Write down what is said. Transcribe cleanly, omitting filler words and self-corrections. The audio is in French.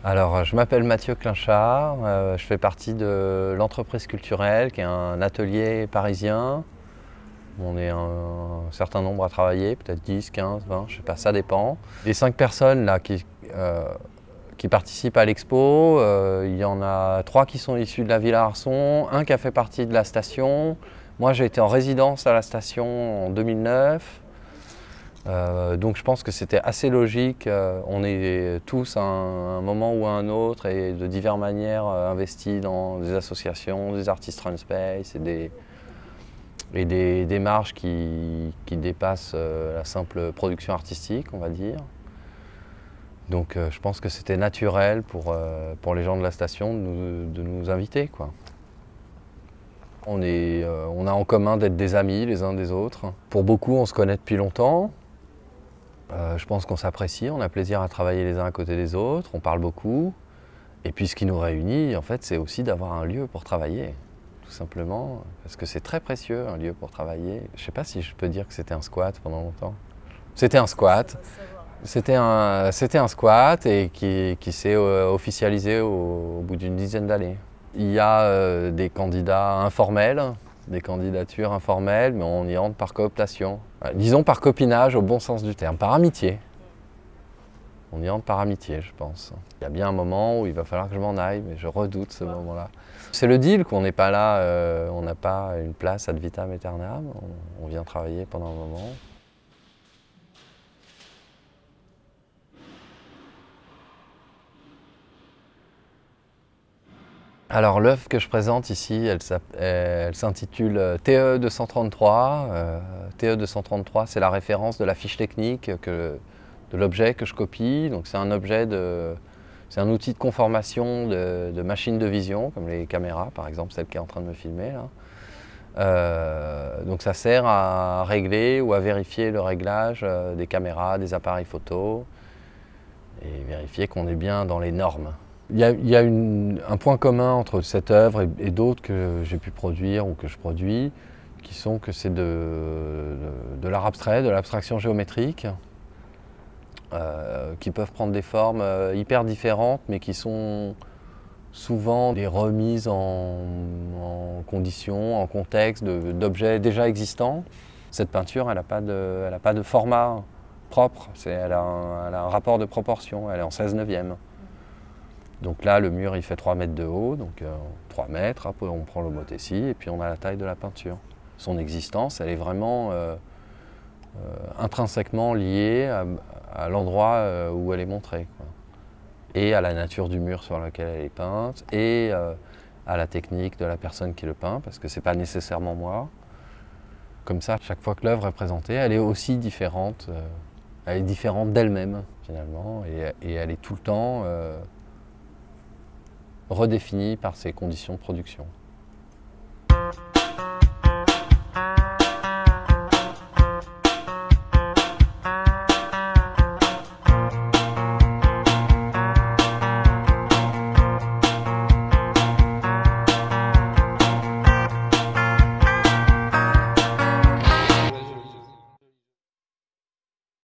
Alors, je m'appelle Mathieu Clinchard, je fais partie de l'entreprise culturelle qui est un atelier parisien. On est un certain nombre à travailler, peut-être 10, 15, 20, je sais pas, ça dépend. Les 5 personnes là, qui participent à l'expo, il y en a 3 qui sont issus de la Villa Arson, un qui a fait partie de la station. Moi j'ai été en résidence à la station en 2009. Donc je pense que c'était assez logique, on est tous à un moment ou à un autre et de diverses manières investis dans des associations, des artistes Runspace et des démarches qui dépassent la simple production artistique, on va dire. Donc je pense que c'était naturel pour les gens de la station de nous inviter, quoi. On a en commun d'être des amis les uns des autres. Pour beaucoup, on se connaît depuis longtemps. Je pense qu'on s'apprécie, on a plaisir à travailler les uns à côté des autres, on parle beaucoup. Et puis ce qui nous réunit, en fait, c'est aussi d'avoir un lieu pour travailler, tout simplement. Parce que c'est très précieux, un lieu pour travailler. Je ne sais pas si je peux dire que c'était un squat pendant longtemps. C'était un squat. C'était un squat et qui s'est officialisé au bout d'une dizaine d'années. Il y a des candidats informels, des candidatures informelles, mais on y entre par cooptation. Disons par copinage au bon sens du terme, par amitié. On y entre par amitié, je pense. Il y a bien un moment où il va falloir que je m'en aille, mais je redoute ce moment-là. C'est le deal qu'on n'est pas là, on n'a pas une place ad vitam aeternam, on vient travailler pendant un moment. Alors l'œuvre que je présente ici, elle s'intitule TE 233. TE 233, c'est la référence de la fiche technique de l'objet que je copie. Donc c'est un outil de conformation de machines de vision, comme les caméras par exemple, celle qui est en train de me filmer là. Donc ça sert à régler ou à vérifier le réglage des caméras, des appareils photo et vérifier qu'on est bien dans les normes. Il y a un point commun entre cette œuvre et d'autres que j'ai pu produire ou que je produis, qui sont que c'est de l'art abstrait, de l'abstraction géométrique, qui peuvent prendre des formes hyper différentes, mais qui sont souvent des remises en conditions, en contexte d'objets déjà existants. Cette peinture, elle n'a pas de format propre, elle a un rapport de proportion, elle est en 16/9. Donc là, le mur, il fait 3 mètres de haut, donc 3 mètres, après on prend l'homothétie et puis on a la taille de la peinture. Son existence, elle est vraiment intrinsèquement liée à l'endroit où elle est montrée, quoi. Et à la nature du mur sur lequel elle est peinte, et à la technique de la personne qui le peint, parce que c'est pas nécessairement moi. Comme ça, chaque fois que l'œuvre est présentée, elle est aussi différente, elle est différente d'elle-même, finalement, et elle est tout le temps redéfinie par ses conditions de production.